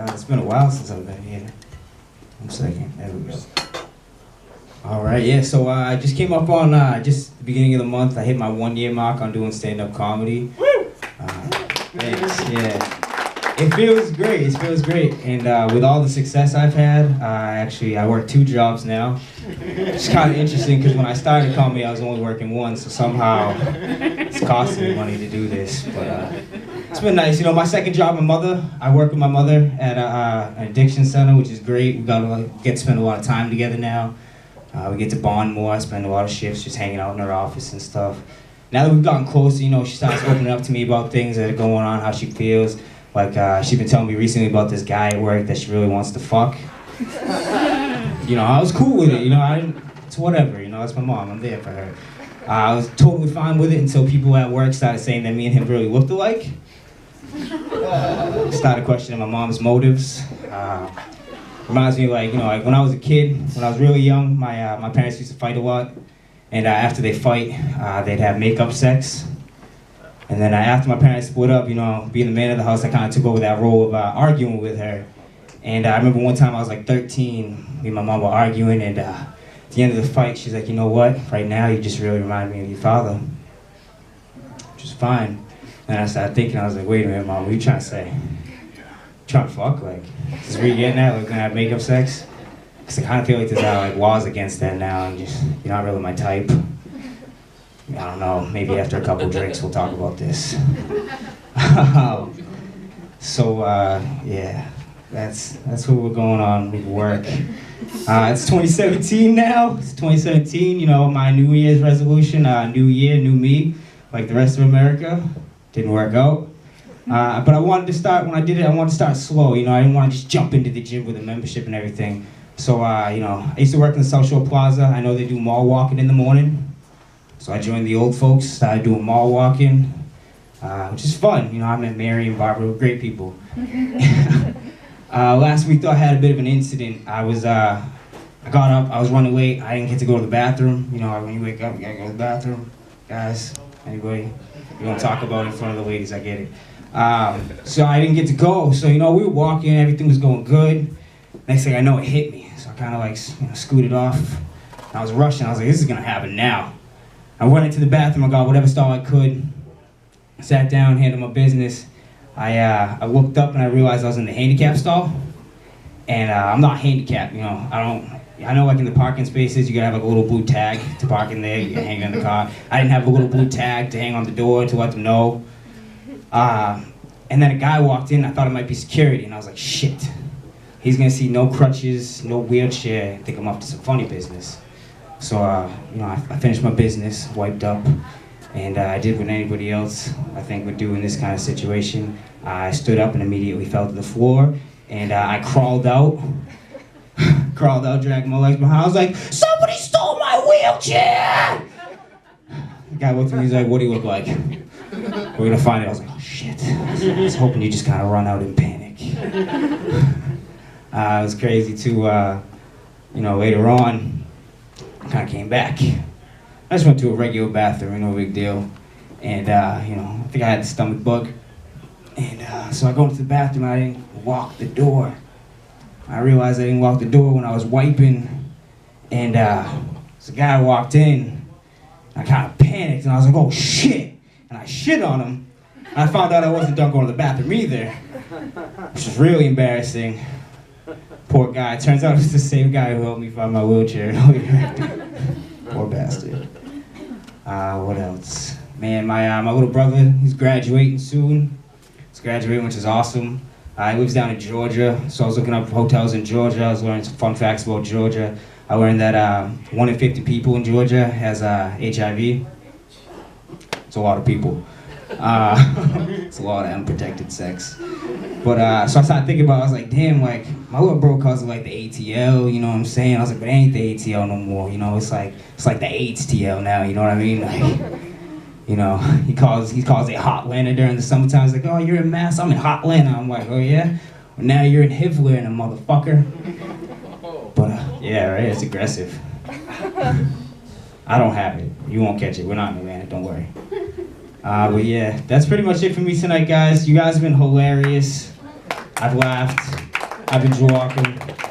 It's been a while since I've been here. 1 second. There we go. All right, yeah. So I just came up on just the beginning of the month. I hit my 1-year mark on doing stand-up comedy. Thanks. Yeah. It feels great. It feels great. And with all the success I've had, I work 2 jobs now. It's kind of interesting because when I started comedy, I was only working 1, so somehow it's costing me money to do this. But it's been nice. You know, my second job, I work with my mother at an addiction center, which is great. We get to spend a lot of time together now. We get to bond more. I spend a lot of shifts just hanging out in her office and stuff. Now that we've gotten closer, you know, she starts opening up to me about things that are going on, how she feels. Like, she's been telling me recently about this guy at work that she really wants to fuck. You know, I was cool with it, you know, it's whatever, you know, that's my mom, I'm there for her. I was totally fine with it until people at work started saying that me and him really looked alike. Started questioning my mom's motives. Reminds me, like, you know, like when I was a kid, when I was really young, my parents used to fight a lot. And after they fight, they'd have make-up sex. And then after my parents split up, you know, being the man of the house, I kind of took over that role of arguing with her. And I remember one time I was like 13, me and my mom were arguing, and at the end of the fight, she's like, you know what, right now you just really remind me of your father. Which is fine. And I started thinking, I was like, wait a minute, Mom, what are you trying to say? You trying to fuck? Like, is this where you're getting at? Like, gonna have makeup sex? Because I kind of feel like there's like laws against that now, and just, you're not really my type. I don't know, maybe after a couple drinks we'll talk about this. Yeah, that's what we're going on with work. It's 2017 now. It's 2017, you know, my New Year's resolution, new year, new me, like the rest of America. Didn't work out. But I wanted to start, when I did it, I wanted to start slow, you know, I didn't want to just jump into the gym with a membership and everything. So, you know, I used to work in the South Shore Plaza. I know they do mall walking in the morning. So I joined the old folks, started doing mall walking, which is fun. You know, I met Mary and Barbara, great people. Last week, though, I had a bit of an incident. I got up, I was running late, I didn't get to go to the bathroom. You know, when you wake up, you gotta go to the bathroom. Guys, anybody, you don't talk about it in front of the ladies, I get it. So I didn't get to go. So, you know, we were walking, everything was going good. Next thing I know, it hit me. So I kind of like, you know, scooted off. And I was rushing, I was like, this is gonna happen now. I went into the bathroom, I got whatever stall I could, sat down, handled my business. I looked up and I realized I was in the handicap stall. And I'm not handicapped, you know, I know like in the parking spaces, you gotta have like a little blue tag to park in there, you can hang it in the car. I didn't have a little blue tag to hang on the door to let them know. And then a guy walked in, I thought it might be security, and I was like, shit. He's gonna see no crutches, no wheelchair, think I'm up to some funny business. So, you know, I finished my business, wiped up, and I did what anybody else, I think, would do in this kind of situation. I stood up and immediately fell to the floor, and I crawled out, dragged my legs behind. I was like, somebody stole my wheelchair! The guy looked at me, he's like, what do you look like? We're gonna find it. I was like, oh shit. I was hoping you just kind of run out in panic. It was crazy too, you know, later on, kind of came back. I just went to a regular bathroom, no big deal. And, you know, I think I had a stomach bug. And so I go into the bathroom and I didn't walk the door. I realized I didn't walk the door when I was wiping. And so a guy walked in. I kind of panicked and I was like, oh shit. And I shit on him. And I found out I wasn't done going to the bathroom either, which was really embarrassing. Poor guy. Turns out it's the same guy who helped me find my wheelchair. Poor bastard. What else? Man, my little brother, he's graduating soon. He's graduating, which is awesome. He lives down in Georgia, so I was looking up hotels in Georgia. I was learning some fun facts about Georgia. I learned that 1 in 50 people in Georgia has HIV. It's a lot of people. It's a lot of unprotected sex. But so I started thinking about it, I was like, damn, like, my little bro calls it like the ATL, you know what I'm saying? I was like, but it ain't the ATL no more, you know, it's like the AIDS TL now, you know what I mean? Like, you know, he calls it Hotlanta during the summertime. He's like, oh, you're in Mass, I'm in Hotlanta. I'm like, oh yeah? Well, now you're in Hivlana, motherfucker. But yeah, right, it's aggressive. I don't have it. You won't catch it. We're not in Atlanta, don't worry. But yeah, that's pretty much it for me tonight, guys. You guys have been hilarious. I've laughed. I've been Drew Walker.